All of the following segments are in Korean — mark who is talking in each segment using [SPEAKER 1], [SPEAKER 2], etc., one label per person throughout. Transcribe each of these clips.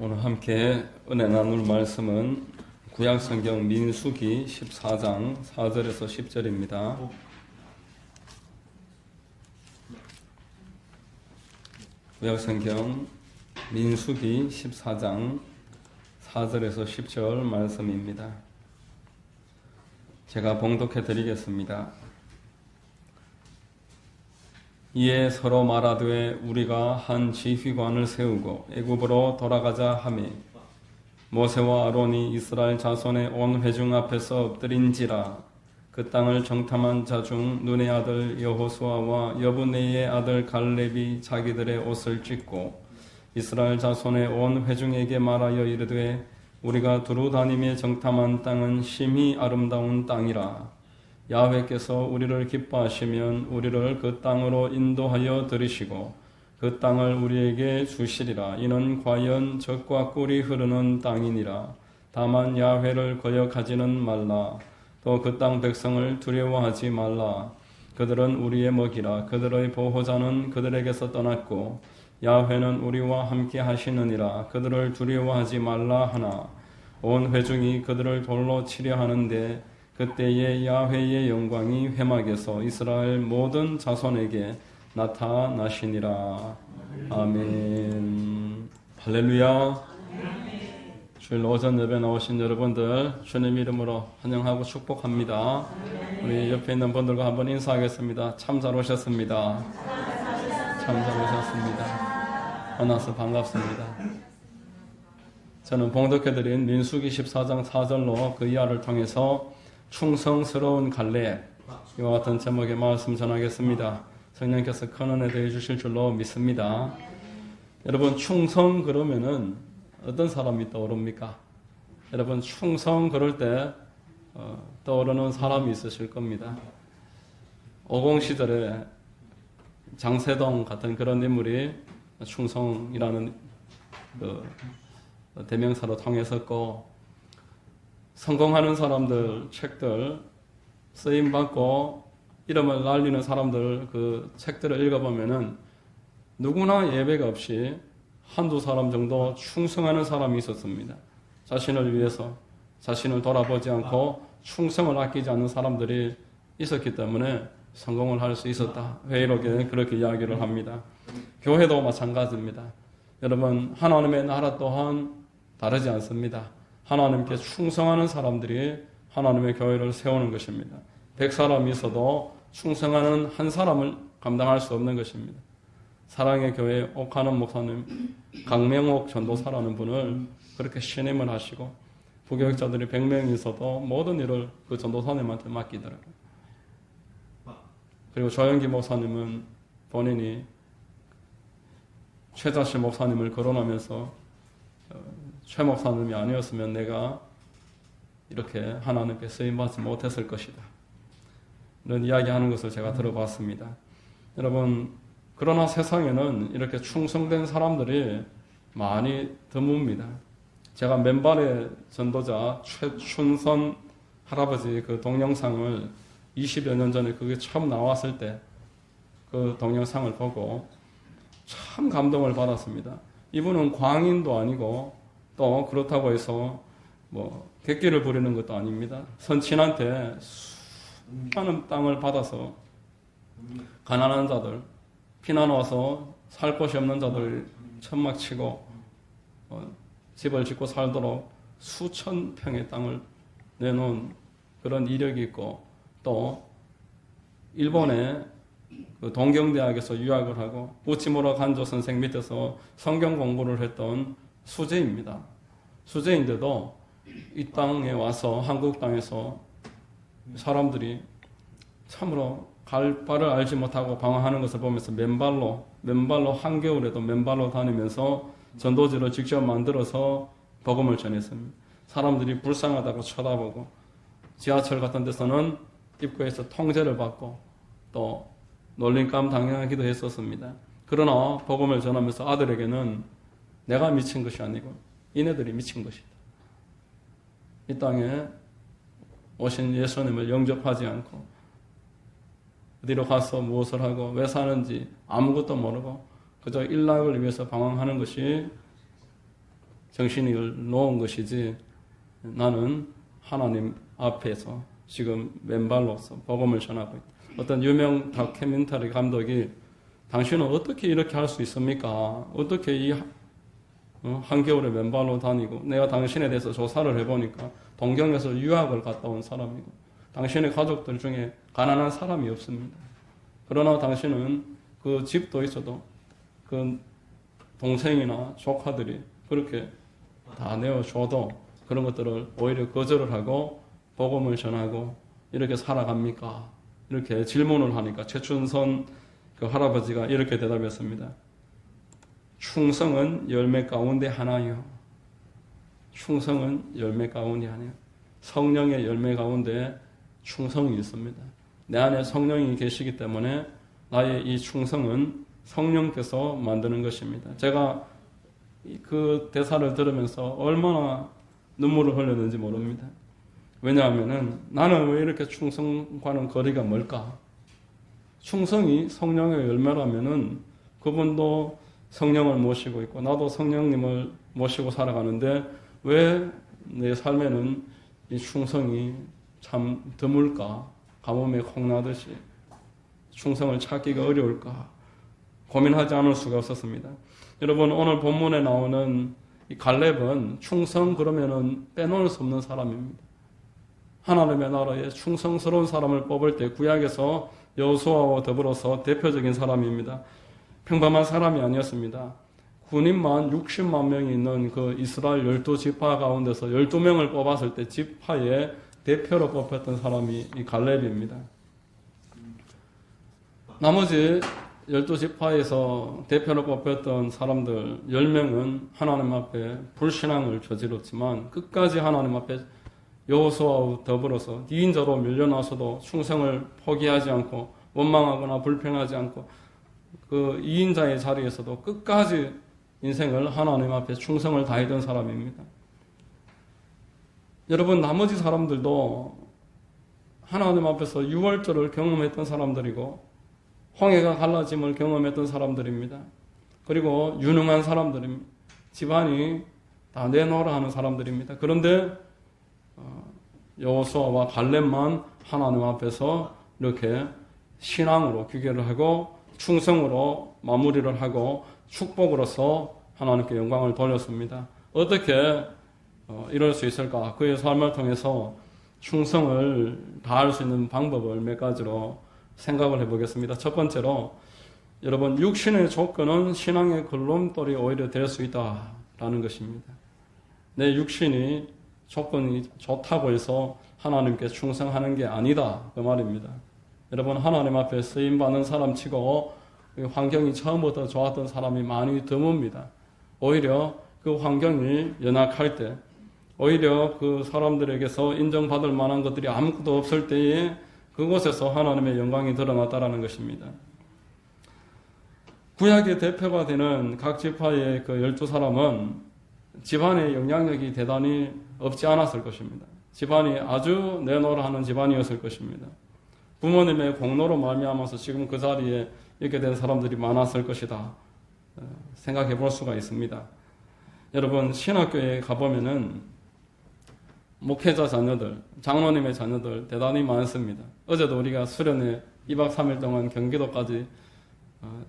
[SPEAKER 1] 오늘 함께 은혜 나눌 말씀은 구약성경 민수기 14장 4절에서 10절입니다. 구약성경 민수기 14장 4절에서 10절 말씀입니다. 제가 봉독해 드리겠습니다. 이에 서로 말하되 우리가 한 지휘관을 세우고 애굽으로 돌아가자 하매 모세와 아론이 이스라엘 자손의 온 회중 앞에서 엎드린지라. 그 땅을 정탐한 자 중 눈의 아들 여호수아와 여분네의 아들 갈렙이 자기들의 옷을 찢고 이스라엘 자손의 온 회중에게 말하여 이르되 우리가 두루 다니며 정탐한 땅은 심히 아름다운 땅이라. 야훼께서 우리를 기뻐하시면 우리를 그 땅으로 인도하여 들이시고 그 땅을 우리에게 주시리라. 이는 과연 젖과 꿀이 흐르는 땅이니라. 다만 야훼를 거역하지는 말라. 또 그 땅 백성을 두려워하지 말라. 그들은 우리의 먹이라. 그들의 보호자는 그들에게서 떠났고 야훼는 우리와 함께 하시느니라. 그들을 두려워하지 말라 하나 온 회중이 그들을 돌로 치려 하는데 그때에 야훼의 영광이 회막에서 이스라엘 모든 자손에게 나타나시니라. 아멘. 할렐루야. 주일 오전 예배 나오신 여러분들 주님 이름으로 환영하고 축복합니다. 우리 옆에 있는 분들과 한번 인사하겠습니다. 참 잘 오셨습니다. 참 잘 오셨습니다. 만나서 반갑습니다. 저는 봉독해드린 민수기 14장 4절로 그 이하를 통해서 충성스러운 갈렙, 이와 같은 제목의 말씀 전하겠습니다. 성령께서 큰 은혜 더해 주실 줄로 믿습니다. 여러분, 충성 그러면은 어떤 사람이 떠오릅니까? 여러분, 충성 그럴 때 떠오르는 사람이 있으실 겁니다. 오공시절에 장세동 같은 그런 인물이 충성이라는 그 대명사로 통했었고, 성공하는 사람들 책들 쓰임받고 이름을 날리는 사람들 그 책들을 읽어보면은 누구나 예배가 없이 한두 사람 정도 충성하는 사람이 있었습니다. 자신을 위해서 자신을 돌아보지 않고 충성을 아끼지 않는 사람들이 있었기 때문에 성공을 할 수 있었다. 회의록에 그렇게 이야기를 합니다. 교회도 마찬가지입니다. 여러분, 하나님의 나라 또한 다르지 않습니다. 하나님께 충성하는 사람들이 하나님의 교회를 세우는 것입니다. 100사람이 있어도 충성하는 한 사람을 감당할 수 없는 것입니다. 사랑의 교회 옥하는 목사님, 강명옥 전도사라는 분을 그렇게 신임을 하시고 부교육자들이 100명이 있어도 모든 일을 그 전도사님한테 맡기더라고요. 그리고 조영기 목사님은 본인이 최자실 목사님을 거론하면서 최 목사님이 아니었으면 내가 이렇게 하나님께 쓰임받지 못했을 것이다. 이런 이야기하는 것을 제가 들어봤습니다. 여러분, 그러나 세상에는 이렇게 충성된 사람들이 많이 드뭅니다. 제가 맨발의 전도자 최춘선 할아버지 그 동영상을 20여 년 전에 그게 처음 나왔을 때 그 동영상을 보고 참 감동을 받았습니다. 이분은 광인도 아니고 또 그렇다고 해서 객기를 부리는 것도 아닙니다. 선친한테 수많은 땅을 받아서 가난한 자들, 피난 와서 살 곳이 없는 자들 천막 치고 집을 짓고 살도록 수천 평의 땅을 내놓은 그런 이력이 있고, 또 일본의 그 동경대학에서 유학을 하고 우치무라 간조 선생 밑에서 성경 공부를 했던 수재입니다. 수재인데도 이 땅에 와서 한국 땅에서 사람들이 참으로 갈 바를 알지 못하고 방황하는 것을 보면서 맨발로 한겨울에도 맨발로 다니면서 전도지를 직접 만들어서 복음을 전했습니다. 사람들이 불쌍하다고 쳐다보고 지하철 같은 데서는 입구에서 통제를 받고 또 놀림감 당하기도 했었습니다. 그러나 복음을 전하면서 아들에게는 내가 미친 것이 아니고 이네들이 미친 것이다. 이 땅에 오신 예수님을 영접하지 않고 어디로 가서 무엇을 하고 왜 사는지 아무것도 모르고 그저 일락을 위해서 방황하는 것이 정신이 놓은 것이지 나는 하나님 앞에서 지금 맨발로서 복음을 전하고 있다. 어떤 유명 다큐멘터리 감독이 당신은 어떻게 이렇게 할 수 있습니까? 어떻게 이 한겨울에 맨발로 다니고 내가 당신에 대해서 조사를 해보니까 동경에서 유학을 갔다 온 사람이고 당신의 가족들 중에 가난한 사람이 없습니다. 그러나 당신은 그 집도 있어도 그 동생이나 조카들이 그렇게 다 내어줘도 그런 것들을 오히려 거절을 하고 복음을 전하고 이렇게 살아갑니까? 이렇게 질문을 하니까 최춘선 그 할아버지가 이렇게 대답했습니다. 충성은 열매 가운데 하나요. 충성은 열매 가운데 하나요. 성령의 열매 가운데 충성이 있습니다. 내 안에 성령이 계시기 때문에 나의 이 충성은 성령께서 만드는 것입니다. 제가 그 대사를 들으면서 얼마나 눈물을 흘렸는지 모릅니다. 왜냐하면은 나는 왜 이렇게 충성과는 거리가 멀까? 충성이 성령의 열매라면은 그분도 성령을 모시고 있고 나도 성령님을 모시고 살아가는데 왜 내 삶에는 이 충성이 참 드물까? 가뭄에 콩나듯이 충성을 찾기가 어려울까? 고민하지 않을 수가 없었습니다. 여러분 오늘 본문에 나오는 이 갈렙은 충성 그러면은 빼놓을 수 없는 사람입니다. 하나님의 나라에 충성스러운 사람을 뽑을 때 구약에서 여호수아와 더불어서 대표적인 사람입니다. 평범한 사람이 아니었습니다. 군인만 60만 명이 있는 그 이스라엘 12지파 가운데서 12명을 뽑았을 때 지파의 대표로 뽑혔던 사람이 이 갈렙입니다. 나머지 12지파에서 대표로 뽑혔던 사람들 10명은 하나님 앞에 불신앙을 저질렀지만 끝까지 하나님 앞에 여호수아와 더불어서 2인자로 밀려나서도 충성을 포기하지 않고 원망하거나 불평하지 않고 그 2인자의 자리에서도 끝까지 인생을 하나님 앞에 충성을 다했던 사람입니다. 여러분 나머지 사람들도 하나님 앞에서 유월절을 경험했던 사람들이고 홍해가 갈라짐을 경험했던 사람들입니다. 그리고 유능한 사람들입니다. 집안이 다 내놓으라 하는 사람들입니다. 그런데 여호수아와 갈렙만 하나님 앞에서 이렇게 신앙으로 귀결을 하고 충성으로 마무리를 하고 축복으로서 하나님께 영광을 돌렸습니다. 어떻게 이럴 수 있을까? 그의 삶을 통해서 충성을 다할 수 있는 방법을 몇 가지로 생각을 해보겠습니다. 첫 번째로 여러분 육신의 조건은 신앙의 걸림돌이 오히려 될 수 있다라는 것입니다. 내 육신이 조건이 좋다고 해서 하나님께 충성하는 게 아니다 그 말입니다. 여러분 하나님 앞에 쓰임받는 사람 치고 환경이 처음부터 좋았던 사람이 많이 드뭅니다. 오히려 그 환경이 연약할 때 오히려 그 사람들에게서 인정받을 만한 것들이 아무것도 없을 때에 그곳에서 하나님의 영광이 드러났다라는 것입니다. 구약의 대표가 되는 각 지파의 그 12사람은 집안의 영향력이 대단히 없지 않았을 것입니다. 집안이 아주 내노라 하는 집안이었을 것입니다. 부모님의 공로로 말미암아서 지금 그 자리에 있게 된 사람들이 많았을 것이다 생각해 볼 수가 있습니다. 여러분 신학교에 가보면은 목회자 자녀들, 장로님의 자녀들 대단히 많습니다. 어제도 우리가 수련회 2박 3일 동안 경기도까지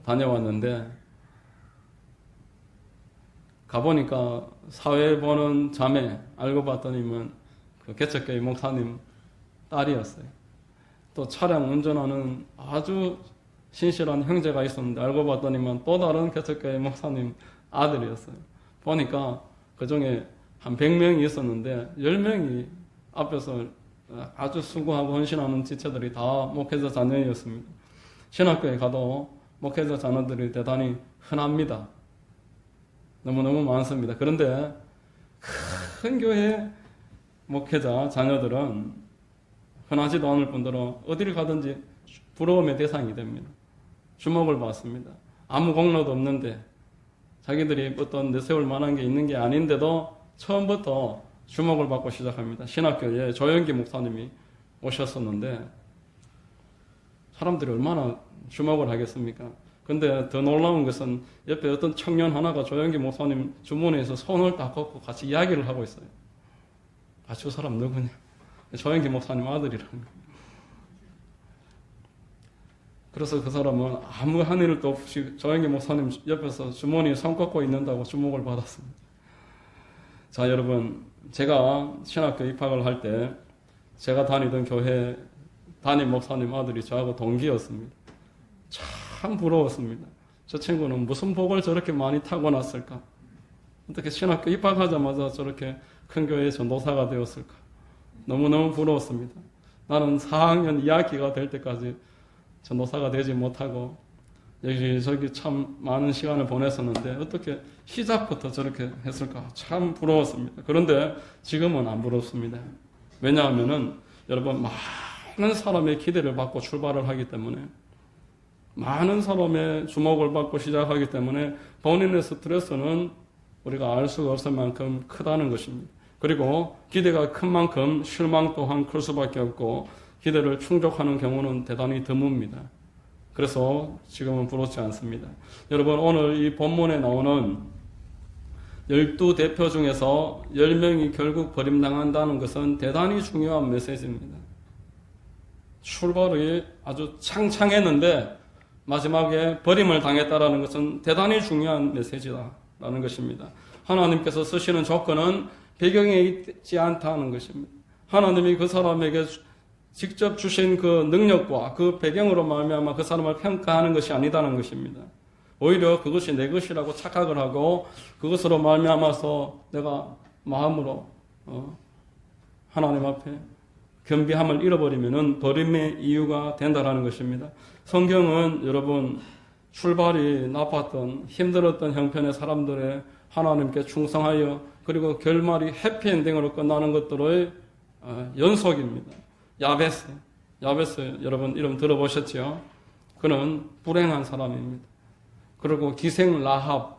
[SPEAKER 1] 다녀왔는데 가보니까 사회 보는 자매 알고 봤더니만 그 개척교회 목사님 딸이었어요. 또 차량 운전하는 아주 신실한 형제가 있었는데 알고 봤더니만 또 다른 개척교회 목사님 아들이었어요. 보니까 그 중에 한 100명이 있었는데 10명이 앞에서 아주 수고하고 헌신하는 지체들이 다 목회자 자녀였습니다. 신학교에 가도 목회자 자녀들이 대단히 흔합니다. 너무너무 많습니다. 그런데 큰 교회 목회자 자녀들은 흔하지도 않을 뿐더러 어디를 가든지 부러움의 대상이 됩니다. 주목을 받습니다. 아무 공로도 없는데 자기들이 어떤 내세울 만한 게 있는 게 아닌데도 처음부터 주목을 받고 시작합니다. 신학교에 조영기 목사님이 오셨었는데 사람들이 얼마나 주목을 하겠습니까? 근데 더 놀라운 것은 옆에 어떤 청년 하나가 조영기 목사님 주머니에서 손을 딱 걷고 같이 이야기를 하고 있어요. 아, 저 사람 누구냐? 조영기 목사님 아들이라는 거예요. 그래서 그 사람은 아무 한 일도 없이 조영기 목사님 옆에서 주머니에 손 걷고 있는다고 주목을 받았습니다. 자, 여러분, 제가 신학교 입학을 할 때 제가 다니던 교회 담임 목사님 아들이 저하고 동기였습니다. 참 부러웠습니다. 저 친구는 무슨 복을 저렇게 많이 타고났을까? 어떻게 신학교 입학하자마자 저렇게 큰 교회의 전도사가 되었을까? 너무너무 부러웠습니다. 나는 4학년 2학기가 될 때까지 전도사가 되지 못하고 여기저기 참 많은 시간을 보냈었는데 어떻게 시작부터 저렇게 했을까? 참 부러웠습니다. 그런데 지금은 안 부럽습니다. 왜냐하면은 여러분, 많은 사람의 기대를 받고 출발을 하기 때문에, 많은 사람의 주목을 받고 시작하기 때문에 본인의 스트레스는 우리가 알 수가 없을 만큼 크다는 것입니다. 그리고 기대가 큰 만큼 실망 또한 클 수밖에 없고 기대를 충족하는 경우는 대단히 드뭅니다. 그래서 지금은 부럽지 않습니다. 여러분, 오늘 이 본문에 나오는 12대표 중에서 10명이 결국 버림당한다는 것은 대단히 중요한 메시지입니다. 출발이 아주 창창했는데 마지막에 버림을 당했다는 것은 대단히 중요한 메시지다라는 것입니다. 하나님께서 쓰시는 조건은 배경에 있지 않다는 것입니다. 하나님이 그 사람에게 직접 주신 그 능력과 그 배경으로 말미암아 그 사람을 평가하는 것이 아니다는 것입니다. 오히려 그것이 내 것이라고 착각을 하고 그것으로 말미암아서 내가 마음으로 하나님 앞에 겸비함을 잃어버리면은 버림의 이유가 된다라는 것입니다. 성경은 여러분, 출발이 나빴던 힘들었던 형편의 사람들의 하나님께 충성하여 그리고 결말이 해피엔딩으로 끝나는 것들의 연속입니다. 야베스 여러분 이름 들어보셨죠? 그는 불행한 사람입니다. 그리고 기생 라합,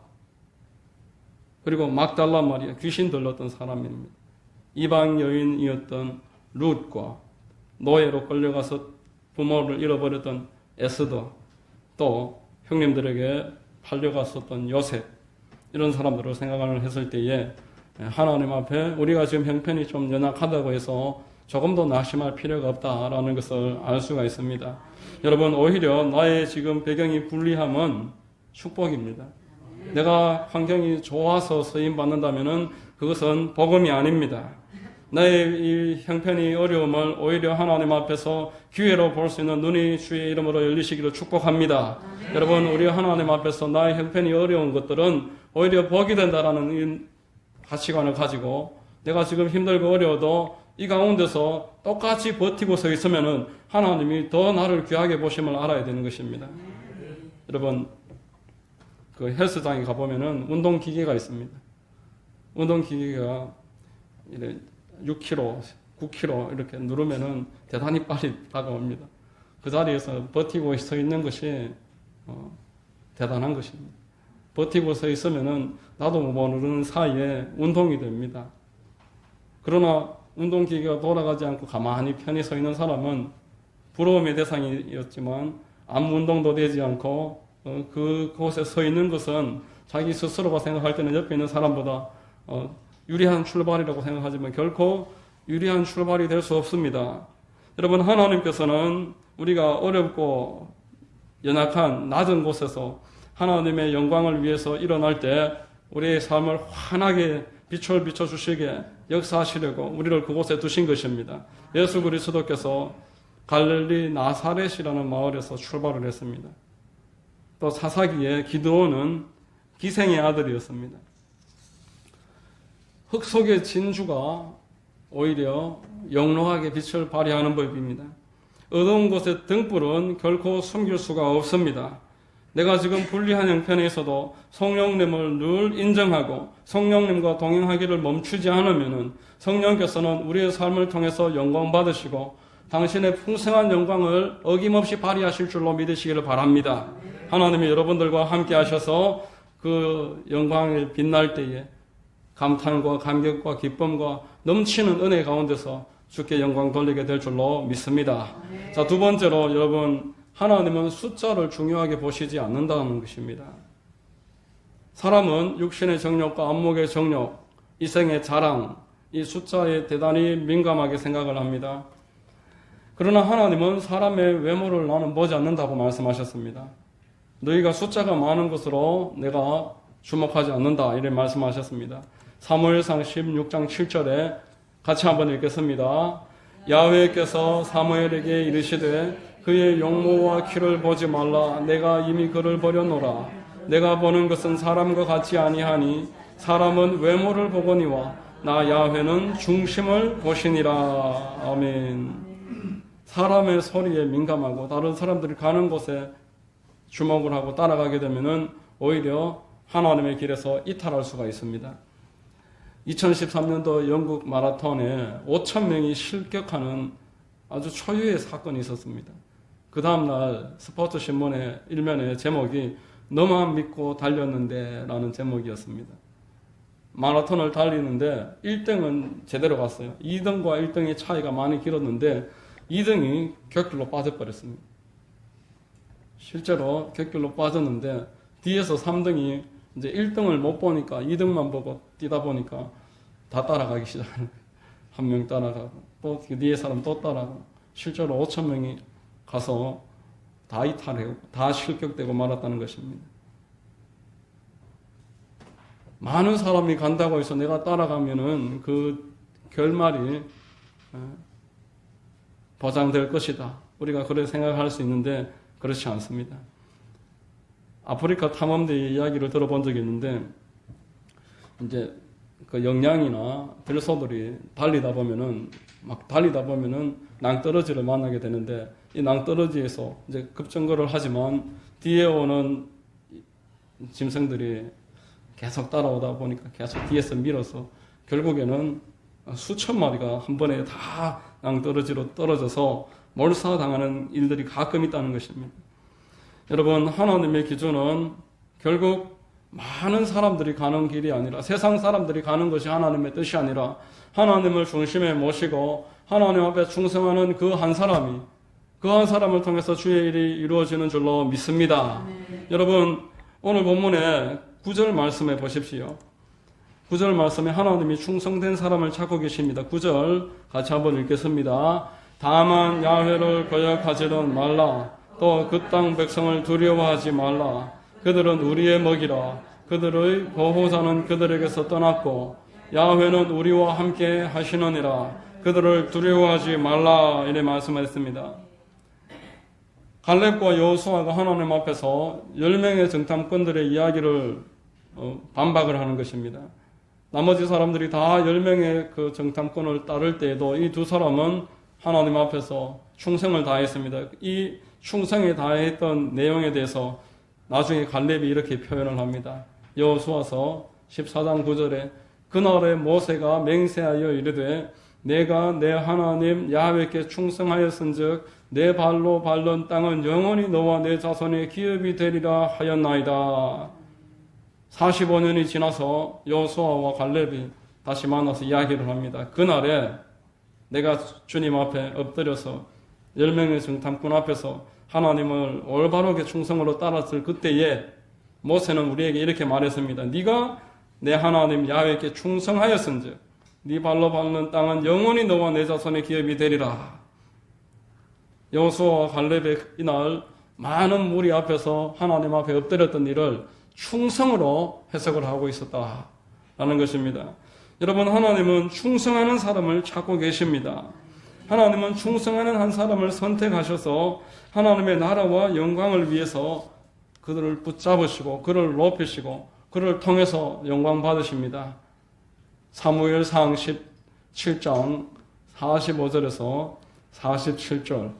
[SPEAKER 1] 그리고 막달라 마리아, 귀신 들렸던 사람입니다. 이방 여인이었던 룻과 노예로 끌려가서 부모를 잃어버렸던 에스더, 또 형님들에게 팔려갔었던 요셉, 이런 사람들을 생각을 했을 때에 하나님 앞에 우리가 지금 형편이 좀 연약하다고 해서 조금도 낙심할 필요가 없다라는 것을 알 수가 있습니다. 여러분, 오히려 나의 지금 배경이 불리함은 축복입니다. 내가 환경이 좋아서 쓰임 받는다면은 그것은 복음이 아닙니다. 나의 이 형편이 어려움을 오히려 하나님 앞에서 기회로 볼 수 있는 눈이 주의 이름으로 열리시기를 축복합니다. 여러분, 우리 하나님 앞에서 나의 형편이 어려운 것들은 오히려 복이 된다라는 이 가치관을 가지고 내가 지금 힘들고 어려워도 이 가운데서 똑같이 버티고 서 있으면은 하나님이 더 나를 귀하게 보심을 알아야 되는 것입니다. 여러분, 그 헬스장에 가보면은 운동기계가 있습니다. 운동기계가 6kg, 9kg 이렇게 누르면은 대단히 빨리 다가옵니다. 그 자리에서 버티고 서 있는 것이 대단한 것입니다. 버티고 서 있으면은 나도 모르는 사이에 운동이 됩니다. 그러나 운동기계가 돌아가지 않고 가만히 편히 서 있는 사람은 부러움의 대상이었지만 아무 운동도 되지 않고 그곳에 서 있는 것은 자기 스스로가 생각할 때는 옆에 있는 사람보다 유리한 출발이라고 생각하지만 결코 유리한 출발이 될 수 없습니다. 여러분, 하나님께서는 우리가 어렵고 연약한 낮은 곳에서 하나님의 영광을 위해서 일어날 때 우리의 삶을 환하게 빛을 비춰주시게 역사하시려고 우리를 그곳에 두신 것입니다. 예수 그리스도께서 갈릴리 나사렛이라는 마을에서 출발을 했습니다. 또 사사기에 기드온은 기생의 아들이었습니다. 흙 속의 진주가 오히려 영롱하게 빛을 발휘하는 법입니다. 어두운 곳의 등불은 결코 숨길 수가 없습니다. 내가 지금 불리한 형편에 있어도 성령님을 늘 인정하고 성령님과 동행하기를 멈추지 않으면은 성령께서는 우리의 삶을 통해서 영광 받으시고 당신의 풍성한 영광을 어김없이 발휘하실 줄로 믿으시기를 바랍니다. 하나님이 여러분들과 함께 하셔서 그 영광을 빛날 때에 감탄과 감격과 기쁨과 넘치는 은혜 가운데서 주께 영광 돌리게 될 줄로 믿습니다. 자, 두 번째로 여러분, 하나님은 숫자를 중요하게 보시지 않는다는 것입니다. 사람은 육신의 정욕과 안목의 정욕, 이생의 자랑, 이 숫자에 대단히 민감하게 생각을 합니다. 그러나 하나님은 사람의 외모를 나는 보지 않는다고 말씀하셨습니다. 너희가 숫자가 많은 것으로 내가 주목하지 않는다 이렇게 말씀하셨습니다. 사무엘상 16장 7절에 같이 한번 읽겠습니다. 야훼께서 사무엘에게 이르시되 그의 용모와 키를 보지 말라. 내가 이미 그를 버려노라. 내가 보는 것은 사람과 같지 아니하니 사람은 외모를 보거니와 나 야훼는 중심을 보시니라. 아멘. 사람의 소리에 민감하고 다른 사람들이 가는 곳에 주목을 하고 따라가게 되면은 오히려 하나님의 길에서 이탈할 수가 있습니다. 2013년도 영국 마라톤에 5,000명이 실격하는 아주 초유의 사건이 있었습니다. 그 다음날 스포츠 신문의 일면의 제목이 너만 믿고 달렸는데 라는 제목이었습니다. 마라톤을 달리는데 1등은 제대로 갔어요. 2등과 1등의 차이가 많이 길었는데 2등이 격길로 빠져버렸습니다. 실제로 격길로 빠졌는데 뒤에서 3등이 이제 1등을 못 보니까 2등만 보고 뛰다 보니까 다 따라가기 시작하는 거예요. 한 명 따라가고 또 뒤에 사람 또 따라가고 실제로 5,000명이 가서 다 이탈하고 다 실격되고 말았다는 것입니다. 많은 사람이 간다고 해서 내가 따라가면은 그 결말이 보장될 것이다. 우리가 그렇게 생각할 수 있는데 그렇지 않습니다. 아프리카 탐험대의 이야기를 들어본 적이 있는데 이제 그 영양이나 들소들이 달리다 보면은 낭떠러지를 만나게 되는데 이 낭떠러지에서 이제 급정거를 하지만 뒤에 오는 짐승들이 계속 따라오다 보니까 계속 뒤에서 밀어서 결국에는 수천 마리가 한 번에 다 낭떠러지로 떨어져서 몰사당하는 일들이 가끔 있다는 것입니다. 여러분, 하나님의 기준은 결국 많은 사람들이 가는 길이 아니라 세상 사람들이 가는 것이 하나님의 뜻이 아니라 하나님을 중심에 모시고 하나님 앞에 충성하는 그 한 사람을 통해서 주의 일이 이루어지는 줄로 믿습니다. 여러분, 오늘 본문에 9절 말씀해 보십시오. 9절 말씀에 하나님이 충성된 사람을 찾고 계십니다. 9절 같이 한번 읽겠습니다. 다만 야훼를 거역하지는 말라. 또 그 땅 백성을 두려워하지 말라. 그들은 우리의 먹이라. 그들의 보호자는 그들에게서 떠났고 야훼는 우리와 함께 하시느니라. 그들을 두려워하지 말라. 이래 말씀하셨습니다. 갈렙과 여호수아가 하나님 앞에서 10명의 정탐꾼들의 이야기를 반박을 하는 것입니다. 나머지 사람들이 다 10명의 그 정탐꾼을 따를 때에도 이 두 사람은 하나님 앞에서 충성을 다했습니다. 이 충성에 다했던 내용에 대해서 나중에 갈렙이 이렇게 표현을 합니다. 여호수아서 14장 9절에 그날에 모세가 맹세하여 이르되 내가 내 하나님 야훼께 충성하였은즉 내 발로 밟는 땅은 영원히 너와 내 자손의 기업이 되리라 하였나이다. 45년이 지나서 여호수아와 갈렙이 다시 만나서 이야기를 합니다. 그날에 내가 주님 앞에 엎드려서 10명의 정탐꾼 앞에서 하나님을 올바르게 충성으로 따랐을 그때에 모세는 우리에게 이렇게 말했습니다. 네가 내 하나님 야훼께 충성하였은즉 네 발로 밟는 땅은 영원히 너와 내 자손의 기업이 되리라. 여호수아와 갈렙의 이날 많은 무리 앞에서 하나님 앞에 엎드렸던 일을 충성으로 해석을 하고 있었다라는 것입니다. 여러분, 하나님은 충성하는 사람을 찾고 계십니다. 하나님은 충성하는 한 사람을 선택하셔서 하나님의 나라와 영광을 위해서 그들을 붙잡으시고 그를 높이시고 그를 통해서 영광 받으십니다. 사무엘상 17장 45절에서 47절.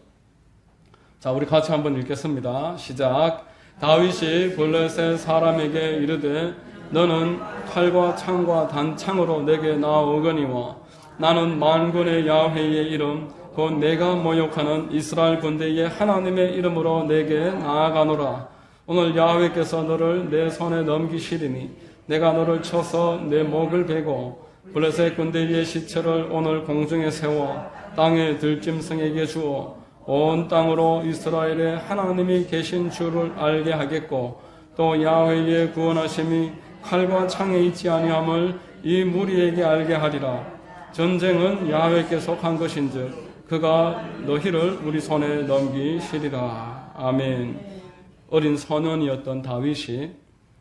[SPEAKER 1] 자, 우리 같이 한번 읽겠습니다. 시작. 다윗이 블레셋 사람에게 이르되 너는 칼과 창과 단창으로 내게 나아오거니와 나는 만군의 야훼의 이름 곧 내가 모욕하는 이스라엘 군대의 하나님의 이름으로 내게 나아가노라. 오늘 야훼께서 너를 내 손에 넘기시리니 내가 너를 쳐서 내 목을 베고 블레셋 군대의 시체를 오늘 공중에 세워 땅의 들짐승에게 주어 온 땅으로 이스라엘의 하나님이 계신 줄을 알게 하겠고 또 야훼의 구원하심이 칼과 창에 있지 아니함을 이 무리에게 알게 하리라. 전쟁은 야훼께 속한 것인즉 그가 너희를 우리 손에 넘기시리라. 아멘. 어린 소년이었던 다윗이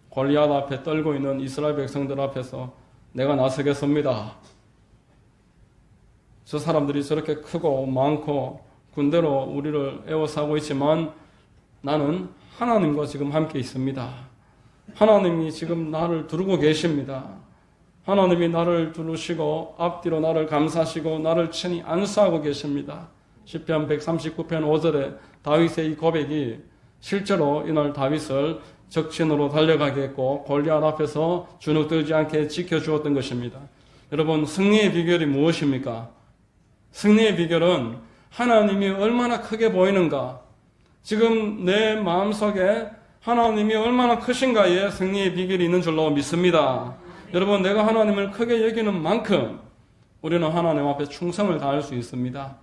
[SPEAKER 1] 골리앗 앞에 떨고 있는 이스라엘 백성들 앞에서 내가 나서겠습니다. 저 사람들이 저렇게 크고 많고 군대로 우리를 에워싸고 있지만 나는 하나님과 지금 함께 있습니다. 하나님이 지금 나를 두르고 계십니다. 하나님이 나를 두르시고 앞뒤로 나를 감싸시고 나를 친히 안수하고 계십니다. 시편 139편 5절에 다윗의 이 고백이 실제로 이날 다윗을 적진으로 달려가게 했고 골리앗 앞에서 주눅들지 않게 지켜주었던 것입니다. 여러분, 승리의 비결이 무엇입니까? 승리의 비결은 하나님이 얼마나 크게 보이는가, 지금 내 마음속에 하나님이 얼마나 크신가에 승리의 비결이 있는 줄로 믿습니다. 여러분, 내가 하나님을 크게 여기는 만큼 우리는 하나님 앞에 충성을 다할 수 있습니다.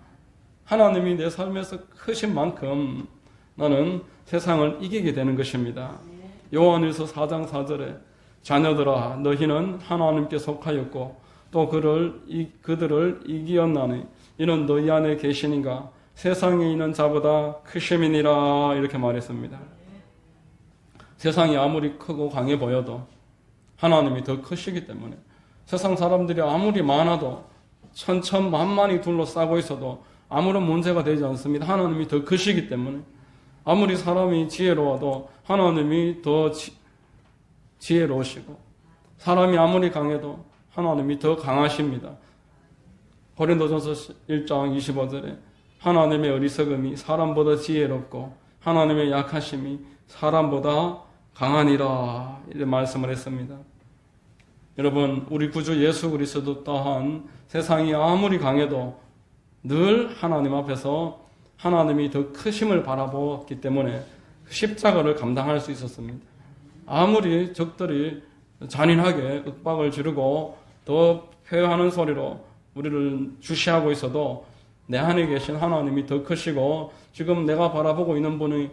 [SPEAKER 1] 하나님이 내 삶에서 크신 만큼 나는 세상을 이기게 되는 것입니다. 요한일서 4장 4절에 자녀들아 너희는 하나님께 속하였고 또 그들을 이기었나니 이는 너희 안에 계시니가 세상에 있는 자보다 크심이니라 이렇게 말했습니다. 세상이 아무리 크고 강해 보여도 하나님이 더 크시기 때문에 세상 사람들이 아무리 많아도 천천만만히 둘러싸고 있어도 아무런 문제가 되지 않습니다. 하나님이 더 크시기 때문에 아무리 사람이 지혜로워도 하나님이 더 지혜로우시고 사람이 아무리 강해도 하나님이 더 강하십니다. 고린도전서 1장 25절에 하나님의 어리석음이 사람보다 지혜롭고 하나님의 약하심이 사람보다 강하니라 이렇게 말씀을 했습니다. 여러분, 우리 구주 예수 그리스도 또한 세상이 아무리 강해도 늘 하나님 앞에서 하나님이 더 크심을 바라보았기 때문에 십자가를 감당할 수 있었습니다. 아무리 적들이 잔인하게 윽박을 지르고 더 회하는 소리로 우리를 주시하고 있어도 내 안에 계신 하나님이 더 크시고 지금 내가 바라보고 있는 분이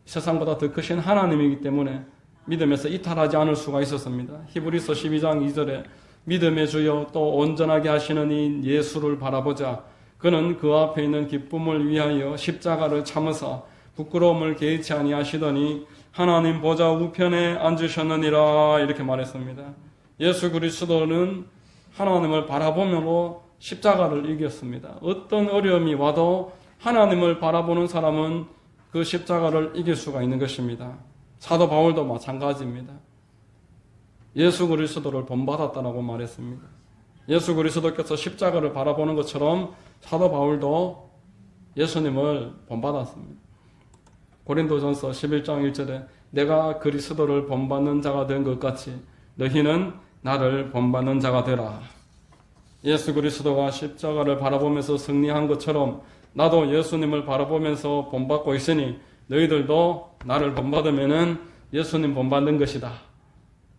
[SPEAKER 1] 세상보다 더 크신 하나님이기 때문에 믿음에서 이탈하지 않을 수가 있었습니다. 히브리서 12장 2절에 믿음의 주여 또 온전하게 하시는 이 예수를 바라보자. 그는 그 앞에 있는 기쁨을 위하여 십자가를 참으사 부끄러움을 개의치 아니하시더니 하나님 보좌 우편에 앉으셨느니라 이렇게 말했습니다. 예수 그리스도는 하나님을 바라보므로 십자가를 이겼습니다. 어떤 어려움이 와도 하나님을 바라보는 사람은 그 십자가를 이길 수가 있는 것입니다. 사도 바울도 마찬가지입니다. 예수 그리스도를 본받았다라고 말했습니다. 예수 그리스도께서 십자가를 바라보는 것처럼 사도 바울도 예수님을 본받았습니다. 고린도전서 11장 1절에 내가 그리스도를 본받는 자가 된 것 같이 너희는 나를 본받는 자가 되라. 예수 그리스도가 십자가를 바라보면서 승리한 것처럼 나도 예수님을 바라보면서 본받고 있으니 너희들도 나를 본받으면은 예수님 본받는 것이다.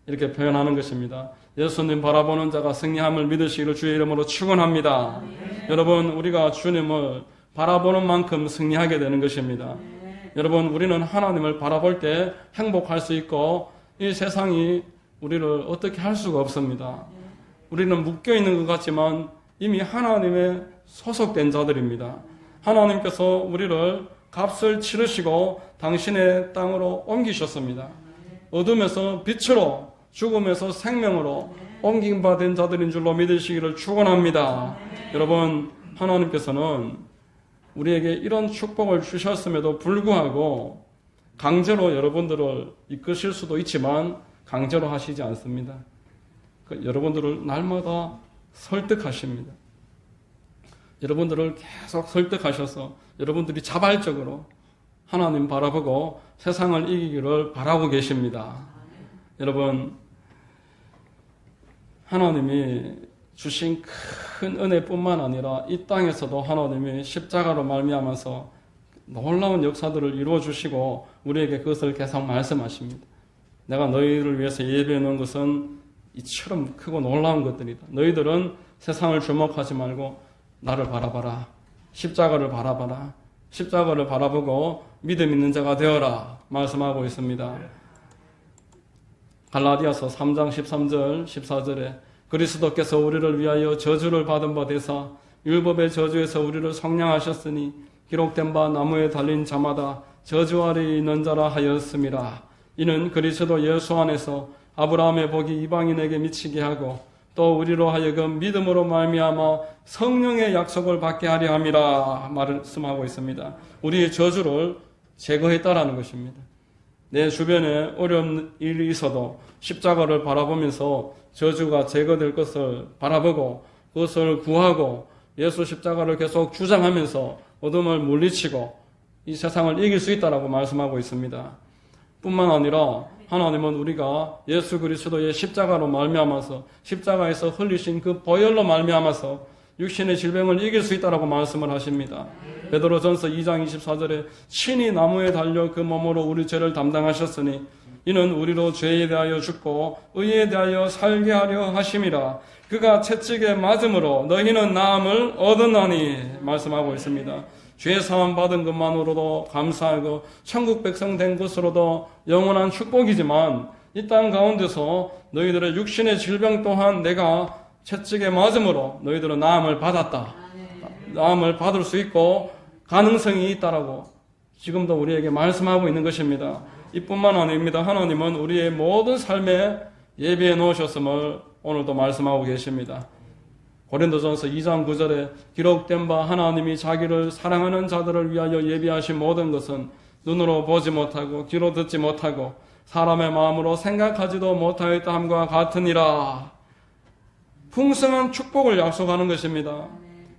[SPEAKER 1] 이렇게 표현하는 것입니다. 예수님 바라보는 자가 승리함을 믿으시기를 주의 이름으로 축원합니다. 여러분, 우리가 주님을 바라보는 만큼 승리하게 되는 것입니다. 여러분, 우리는 하나님을 바라볼 때 행복할 수 있고 이 세상이 우리를 어떻게 할 수가 없습니다. 우리는 묶여있는 것 같지만 이미 하나님의 소속된 자들입니다. 하나님께서 우리를 값을 치르시고 당신의 땅으로 옮기셨습니다. 어둠에서 빛으로 죽음에서 생명으로 옮김받은 자들인 줄로 믿으시기를 축원합니다. 여러분, 하나님께서는 우리에게 이런 축복을 주셨음에도 불구하고 강제로 여러분들을 이끄실 수도 있지만 강제로 하시지 않습니다. 여러분들을 날마다 설득하십니다. 여러분들을 계속 설득하셔서 여러분들이 자발적으로 하나님 바라보고 세상을 이기기를 바라고 계십니다. 여러분, 하나님이 주신 큰 은혜뿐만 아니라 이 땅에서도 하나님이 십자가로 말미암아서 놀라운 역사들을 이루어 주시고 우리에게 그것을 계속 말씀하십니다. 내가 너희를 위해서 예비해 놓은 것은 이처럼 크고 놀라운 것들이다. 너희들은 세상을 주목하지 말고 나를 바라봐라. 십자가를 바라봐라. 십자가를 바라보고 믿음 있는 자가 되어라 말씀하고 있습니다. 갈라디아서 3장 13절 14절에 그리스도께서 우리를 위하여 저주를 받은 바 되사 율법의 저주에서 우리를 속량하셨으니 기록된 바 나무에 달린 자마다 저주 아래 있는 자라 하였음이라. 이는 그리스도 예수 안에서 아브라함의 복이 이방인에게 미치게 하고 또 우리로 하여금 믿음으로 말미암아 성령의 약속을 받게 하려 함이라 말씀하고 있습니다. 우리의 저주를 제거했다라는 것입니다. 내 주변에 어려운 일이 있어도 십자가를 바라보면서 저주가 제거될 것을 바라보고 그것을 구하고 예수 십자가를 계속 주장하면서 어둠을 물리치고 이 세상을 이길 수 있다라고 말씀하고 있습니다. 뿐만 아니라 하나님은 우리가 예수 그리스도의 십자가로 말미암아서 십자가에서 흘리신 그 보혈로 말미암아서 육신의 질병을 이길 수 있다라고 말씀을 하십니다. 베드로전서 2장 24절에 친히 나무에 달려 그 몸으로 우리 죄를 담당하셨으니 이는 우리로 죄에 대하여 죽고 의에 대하여 살게 하려 하심이라. 그가 채찍에 맞음으로 너희는 나음을 얻었나니 말씀하고 있습니다. 죄 사함 받은 것만으로도 감사하고 천국 백성 된 것으로도 영원한 축복이지만 이 땅 가운데서 너희들의 육신의 질병 또한 내가 채찍에 맞음으로 너희들은 나음을 받았다. 나음을 받을 수 있고 가능성이 있다라고 지금도 우리에게 말씀하고 있는 것입니다. 이뿐만 아닙니다. 하나님은 우리의 모든 삶에 예비해 놓으셨음을 오늘도 말씀하고 계십니다. 고린도전서 2장 9절에 기록된 바 하나님이 자기를 사랑하는 자들을 위하여 예비하신 모든 것은 눈으로 보지 못하고 귀로 듣지 못하고 사람의 마음으로 생각하지도 못하였다 함과 같으니라. 풍성한 축복을 약속하는 것입니다.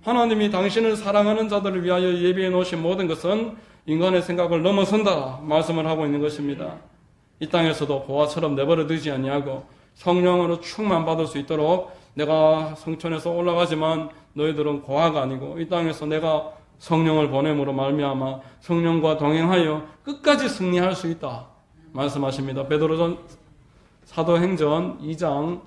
[SPEAKER 1] 하나님이 당신을 사랑하는 자들을 위하여 예비해 놓으신 모든 것은 인간의 생각을 넘어선다 말씀을 하고 있는 것입니다. 이 땅에서도 보화처럼 내버려 두지 아니하고 성령으로 충만받을 수 있도록 내가 성천에서 올라가지만 너희들은 고아가 아니고 이 땅에서 내가 성령을 보냄으로 말미암아 성령과 동행하여 끝까지 승리할 수 있다 말씀하십니다. 베드로전 사도행전 2장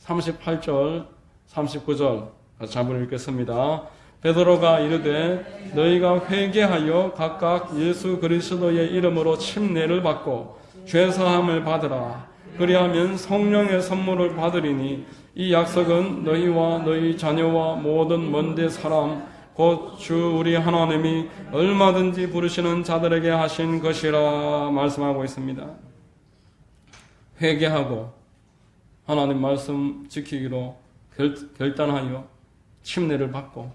[SPEAKER 1] 38절 39절 같이 한번 읽겠습니다. 베드로가 이르되 너희가 회개하여 각각 예수 그리스도의 이름으로 침례를 받고 죄사함을 받으라. 그리하면 성령의 선물을 받으리니 이 약속은 너희와 너희 자녀와 모든 먼데 사람 곧 주 우리 하나님이 얼마든지 부르시는 자들에게 하신 것이라 말씀하고 있습니다. 회개하고 하나님 말씀 지키기로 결단하여 침례를 받고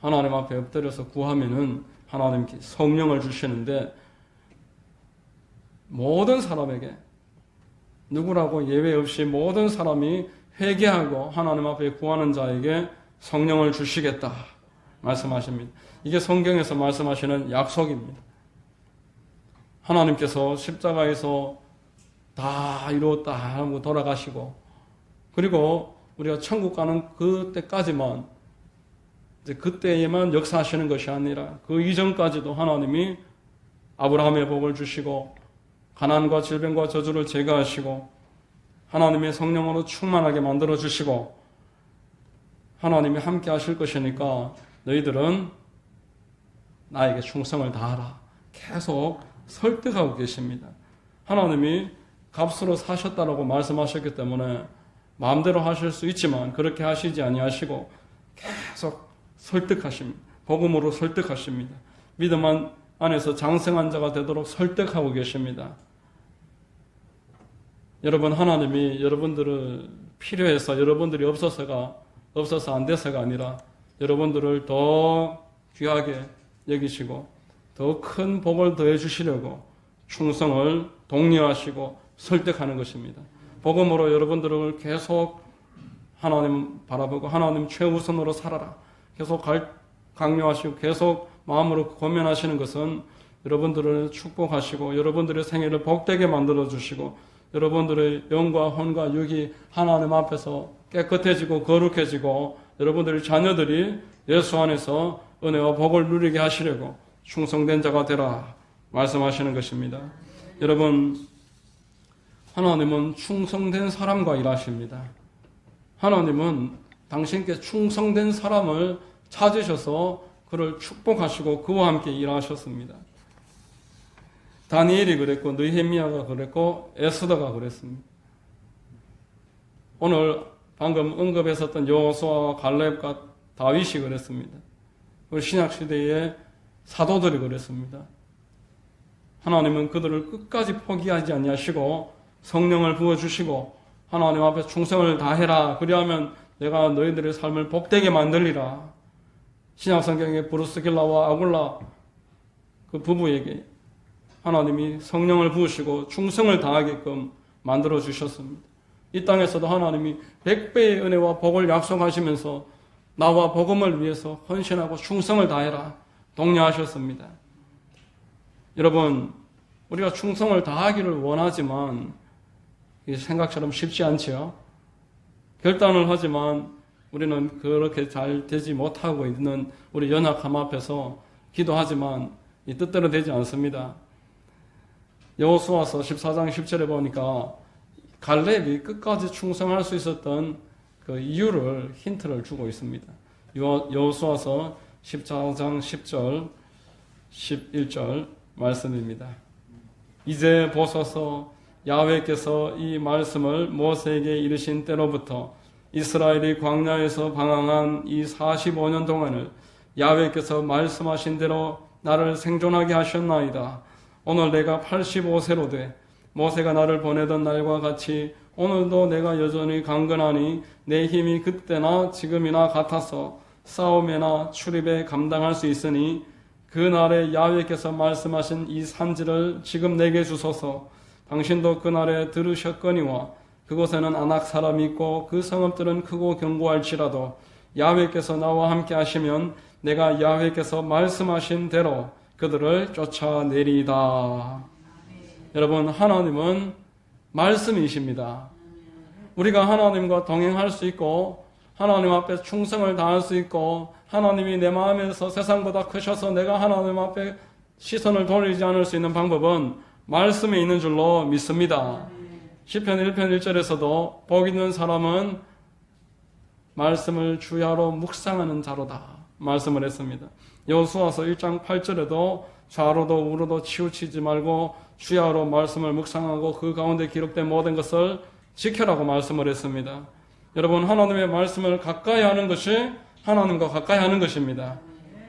[SPEAKER 1] 하나님 앞에 엎드려서 구하면은 하나님께 성령을 주시는데 모든 사람에게 누구라고 예외 없이 모든 사람이 회개하고 하나님 앞에 구하는 자에게 성령을 주시겠다 말씀하십니다. 이게 성경에서 말씀하시는 약속입니다. 하나님께서 십자가에서 다 이루었다 하고 돌아가시고 그리고 우리가 천국 가는 그때까지만 이제 그때에만 역사하시는 것이 아니라 그 이전까지도 하나님이 아브라함의 복을 주시고 가난과 질병과 저주를 제거하시고 하나님의 성령으로 충만하게 만들어 주시고 하나님이 함께 하실 것이니까 너희들은 나에게 충성을 다하라. 계속 설득하고 계십니다. 하나님이 값으로 사셨다라고 말씀하셨기 때문에 마음대로 하실 수 있지만 그렇게 하시지 아니하시고 계속 설득하십니다. 복음으로 설득하십니다. 믿음 안에서 장성한 자가 되도록 설득하고 계십니다. 여러분 하나님이 여러분들을 필요해서 여러분들이 없어서 안 돼서가 아니라 여러분들을 더 귀하게 여기시고 더 큰 복을 더해 주시려고 충성을 독려하시고 설득하는 것입니다. 복음으로 여러분들을 계속 하나님 바라보고 하나님 최우선으로 살아라. 계속 강요하시고 계속 마음으로 고면하시는 것은 여러분들을 축복하시고 여러분들의 생애를 복되게 만들어 주시고 여러분들의 영과 혼과 육이 하나님 앞에서 깨끗해지고 거룩해지고 여러분들의 자녀들이 예수 안에서 은혜와 복을 누리게 하시려고 충성된 자가 되라 말씀하시는 것입니다. 여러분 하나님은 충성된 사람과 일하십니다. 하나님은 당신께 충성된 사람을 찾으셔서 그를 축복하시고 그와 함께 일하셨습니다. 다니엘이 그랬고 느헤미야가 그랬고 에스더가 그랬습니다. 오늘 방금 언급했었던 여호수아와 갈렙과 다윗이 그랬습니다. 그리고 신약시대의 사도들이 그랬습니다. 하나님은 그들을 끝까지 포기하지 아니하시고 성령을 부어주시고 하나님 앞에 충성을 다해라. 그리하면 내가 너희들의 삶을 복되게 만들리라. 신약성경에 브루스길라와 아굴라 그 부부에게 하나님이 성령을 부으시고 충성을 다하게끔 만들어 주셨습니다. 이 땅에서도 하나님이 100배의 은혜와 복을 약속하시면서 나와 복음을 위해서 헌신하고 충성을 다해라 독려하셨습니다. 여러분, 우리가 충성을 다하기를 원하지만 생각처럼 쉽지 않지요. 결단을 하지만 우리는 그렇게 잘 되지 못하고 있는 우리 연약함 앞에서 기도하지만 이 뜻대로 되지 않습니다. 여호수아서 14장 10절에 보니까 갈렙이 끝까지 충성할 수 있었던 그 이유를 힌트를 주고 있습니다. 여호수아서 14장 10절 11절 말씀입니다. 이제 보소서 야훼께서 이 말씀을 모세에게 이르신 때로부터 이스라엘이 광야에서 방황한 이 45년 동안을 야훼께서 말씀하신 대로 나를 생존하게 하셨나이다. 오늘 내가 85세로 돼 모세가 나를 보내던 날과 같이 오늘도 내가 여전히 강건하니 내 힘이 그때나 지금이나 같아서 싸움에나 출입에 감당할 수 있으니 그날에 야훼께서 말씀하신 이 산지를 지금 내게 주소서. 당신도 그날에 들으셨거니와 그곳에는 아낙 사람이 있고 그 성읍들은 크고 견고할지라도 야훼께서 나와 함께 하시면 내가 야훼께서 말씀하신 대로 그들을 쫓아내리이다. 여러분, 하나님은 말씀이십니다. 우리가 하나님과 동행할 수 있고 하나님 앞에 충성을 다할 수 있고 하나님이 내 마음에서 세상보다 크셔서 내가 하나님 앞에 시선을 돌리지 않을 수 있는 방법은 말씀에 있는 줄로 믿습니다. 시편 1편 1절에서도 복 있는 사람은 말씀을 주야로 묵상하는 자로다 말씀을 했습니다. 여호수아서 1장 8절에도 좌로도 우로도 치우치지 말고 주야로 말씀을 묵상하고 그 가운데 기록된 모든 것을 지켜라고 말씀을 했습니다. 여러분, 하나님의 말씀을 가까이 하는 것이 하나님과 가까이 하는 것입니다.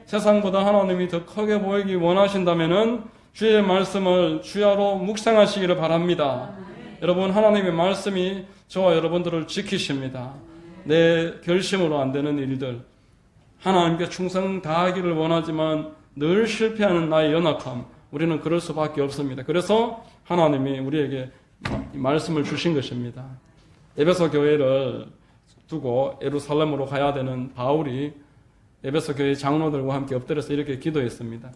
[SPEAKER 1] 세상보다 하나님이 더 크게 보이기 원하신다면은 주의 말씀을 주야로 묵상하시기를 바랍니다. 여러분, 하나님의 말씀이 저와 여러분들을 지키십니다. 내 결심으로 안 되는 일들, 하나님께 충성 다하기를 원하지만 늘 실패하는 나의 연약함, 우리는 그럴 수밖에 없습니다. 그래서 하나님이 우리에게 말씀을 주신 것입니다. 에베소 교회를 두고 예루살렘으로 가야 되는 바울이 에베소 교회 장로들과 함께 엎드려서 이렇게 기도했습니다.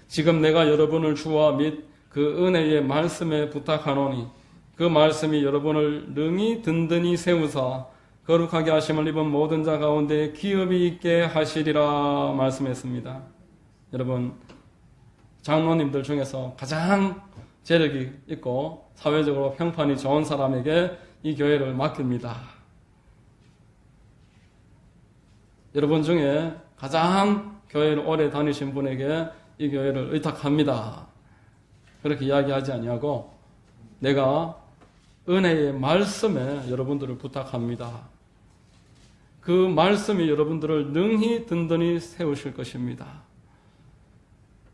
[SPEAKER 1] 지금 내가 여러분을 주와 및 그 은혜의 말씀에 부탁하노니 그 말씀이 여러분을 능히 든든히 세우사 거룩하게 하심을 입은 모든 자 가운데 기업이 있게 하시리라 말씀했습니다. 여러분, 장로님들 중에서 가장 재력이 있고 사회적으로 평판이 좋은 사람에게 이 교회를 맡깁니다. 여러분 중에 가장 교회를 오래 다니신 분에게 이 교회를 의탁합니다. 그렇게 이야기하지 아니하고 내가 은혜의 말씀에 여러분들을 부탁합니다. 그 말씀이 여러분들을 능히 든든히 세우실 것입니다.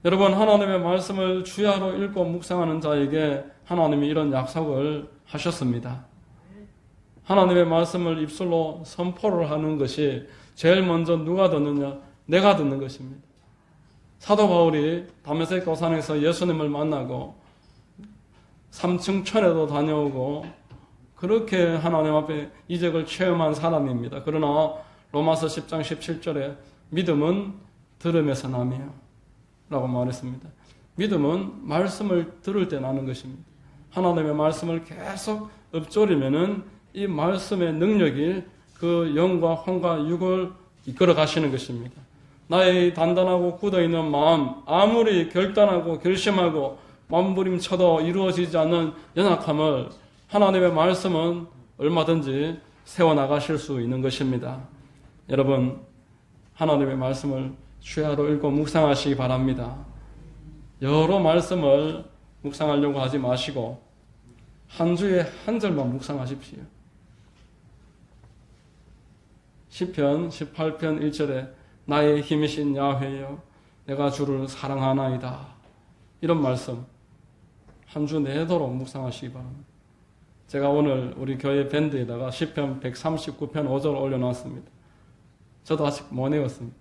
[SPEAKER 1] 여러분, 하나님의 말씀을 주야로 읽고 묵상하는 자에게 하나님이 이런 약속을 하셨습니다. 하나님의 말씀을 입술로 선포를 하는 것이 제일 먼저 누가 듣느냐? 내가 듣는 것입니다. 사도 바울이 다메섹 산에서 예수님을 만나고 3층 천에도 다녀오고 그렇게 하나님 앞에 이적을 체험한 사람입니다. 그러나 로마서 10장 17절에 믿음은 들음에서 나며 라고 말했습니다. 믿음은 말씀을 들을 때 나는 것입니다. 하나님의 말씀을 계속 읊조리면은 이 말씀의 능력이 그 영과 혼과 육을 이끌어 가시는 것입니다. 나의 단단하고 굳어있는 마음, 아무리 결단하고 결심하고 몸부림쳐도 이루어지지 않는 연약함을 하나님의 말씀은 얼마든지 세워나가실 수 있는 것입니다. 여러분, 하나님의 말씀을 주야로 읽고 묵상하시기 바랍니다. 여러 말씀을 묵상하려고 하지 마시고 한 주에 한 절만 묵상하십시오. 시편 18편 1절에 나의 힘이신 야훼여 내가 주를 사랑하나이다. 이런 말씀 한 주 내도록 묵상하시기 바랍니다. 제가 오늘 우리 교회 밴드에다가 시편 139편 5절 올려놨습니다. 저도 아직 못 외웠습니다.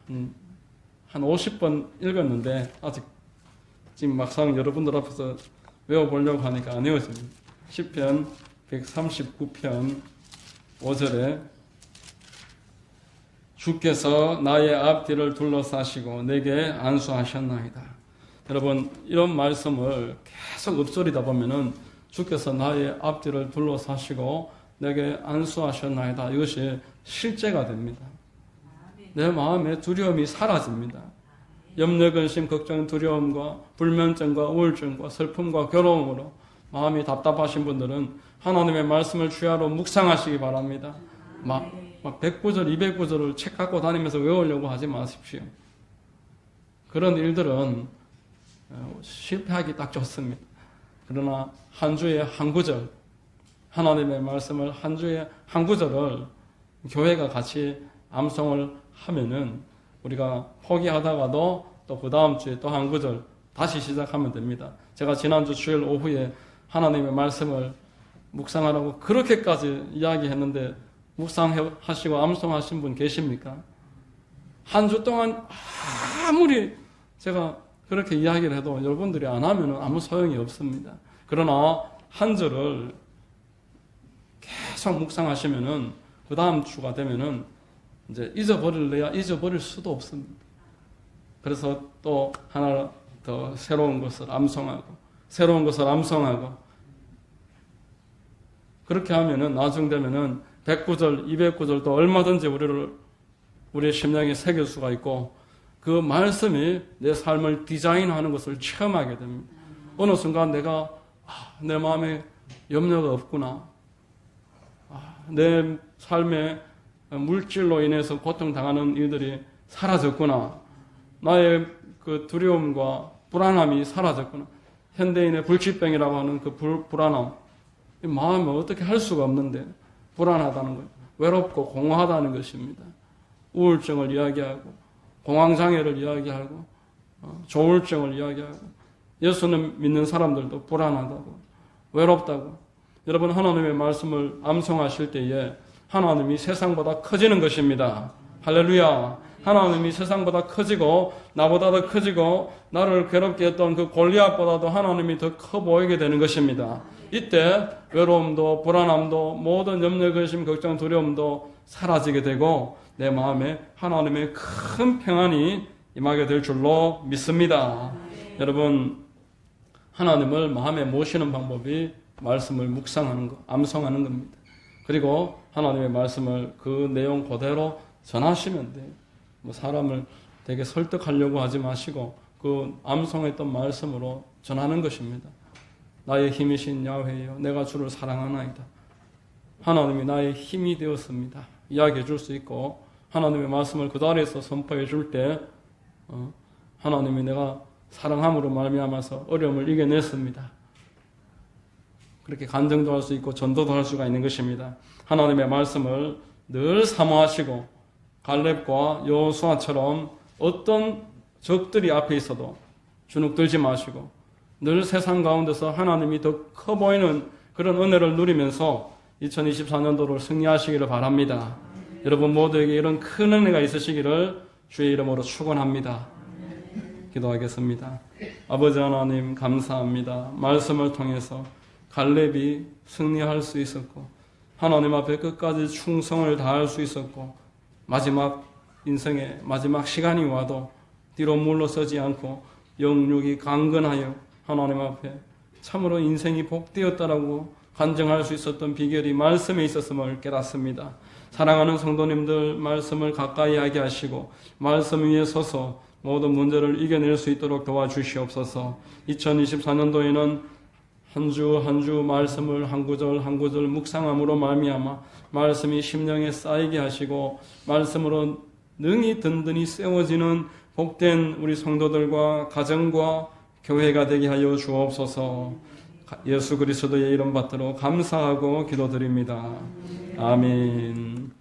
[SPEAKER 1] 한 50번 읽었는데 아직 지금 막상 여러분들 앞에서 외워보려고 하니까 안 외워집니다. 시편 139편 5절에 주께서 나의 앞뒤를 둘러싸시고 내게 안수하셨나이다. 여러분 이런 말씀을 계속 읊조리다 보면은 주께서 나의 앞뒤를 둘러싸시고 내게 안수하셨나이다. 이것이 실제가 됩니다. 내 마음에 두려움이 사라집니다. 염려, 근심, 걱정, 두려움과 불면증과 우울증과 슬픔과 괴로움으로 마음이 답답하신 분들은 하나님의 말씀을 주야로 묵상하시기 바랍니다. 막 100구절, 200구절을 책 갖고 다니면서 외우려고 하지 마십시오. 그런 일들은 실패하기 딱 좋습니다. 그러나 한 주에 한 구절, 하나님의 말씀을 한 주에 한 구절을 교회가 같이 암송을 하면은 우리가 포기하다가도 또 그 다음 주에 또 한 구절 다시 시작하면 됩니다. 제가 지난주 주일 오후에 하나님의 말씀을 묵상하라고 그렇게까지 이야기했는데 묵상하시고 암송하신 분 계십니까? 한 주 동안 아무리 제가 그렇게 이야기를 해도 여러분들이 안 하면 아무 소용이 없습니다. 그러나 한 절을 계속 묵상하시면은 그 다음 주가 되면은 이제 잊어버릴래야 잊어버릴 수도 없습니다. 그래서 또 하나 더 새로운 것을 암송하고 그렇게 하면은 나중 되면은 100구절, 200구절도 얼마든지 우리의 심령에 새길 수가 있고 그 말씀이 내 삶을 디자인하는 것을 체험하게 됩니다. 어느 순간 내가 내 마음에 염려가 없구나. 내 삶에 물질로 인해서 고통당하는 일들이 사라졌구나. 나의 그 두려움과 불안함이 사라졌구나. 현대인의 불치병이라고 하는 그 불안함. 마음을 어떻게 할 수가 없는데 불안하다는 거예요. 외롭고 공허하다는 것입니다. 우울증을 이야기하고 공황장애를 이야기하고 조울증을 이야기하고 예수는 믿는 사람들도 불안하다고 외롭다고. 여러분 하나님의 말씀을 암송하실 때에 하나님이 세상보다 커지는 것입니다. 할렐루야. 하나님이 세상보다 커지고 나보다 더 커지고 나를 괴롭게 했던 그 골리앗보다도 하나님이 더 커 보이게 되는 것입니다. 이때 외로움도 불안함도 모든 염려, 근심, 걱정, 두려움도 사라지게 되고 내 마음에 하나님의 큰 평안이 임하게 될 줄로 믿습니다. 여러분 하나님을 마음에 모시는 방법이 말씀을 묵상하는 것, 암송하는 겁니다. 그리고 하나님의 말씀을 그 내용 그대로 전하시면 돼요. 사람을 되게 설득하려고 하지 마시고 그 암송했던 말씀으로 전하는 것입니다. 나의 힘이신 야훼여 내가 주를 사랑하나이다. 하나님이 나의 힘이 되었습니다. 이야기해 줄 수 있고 하나님의 말씀을 그 자리에서 선포해 줄 때 하나님이 내가 사랑함으로 말미암아서 어려움을 이겨냈습니다. 그렇게 간증도 할 수 있고 전도도 할 수가 있는 것입니다. 하나님의 말씀을 늘 사모하시고 갈렙과 여호수아처럼 어떤 적들이 앞에 있어도 주눅들지 마시고 늘 세상 가운데서 하나님이 더 커 보이는 그런 은혜를 누리면서 2024년도를 승리하시기를 바랍니다. 여러분 모두에게 이런 큰 은혜가 있으시기를 주의 이름으로 축원합니다. 기도하겠습니다. 아버지 하나님 감사합니다. 말씀을 통해서 갈렙이 승리할 수 있었고 하나님 앞에 끝까지 충성을 다할 수 있었고 마지막 인생의 마지막 시간이 와도 뒤로 물러서지 않고 영육이 강건하여 하나님 앞에 참으로 인생이 복되었다라고 간증할 수 있었던 비결이 말씀에 있었음을 깨닫습니다. 사랑하는 성도님들 말씀을 가까이 하게 하시고 말씀 위에 서서 모든 문제를 이겨낼 수 있도록 도와주시옵소서. 2024년도에는 한 주 한 주 말씀을 한 구절 한 구절 묵상함으로 말미암아 말씀이 심령에 쌓이게 하시고 말씀으로 능히 든든히 세워지는 복된 우리 성도들과 가정과 교회가 되게 하여 주옵소서. 예수 그리스도의 이름 받들어 감사하고 기도드립니다. 아멘.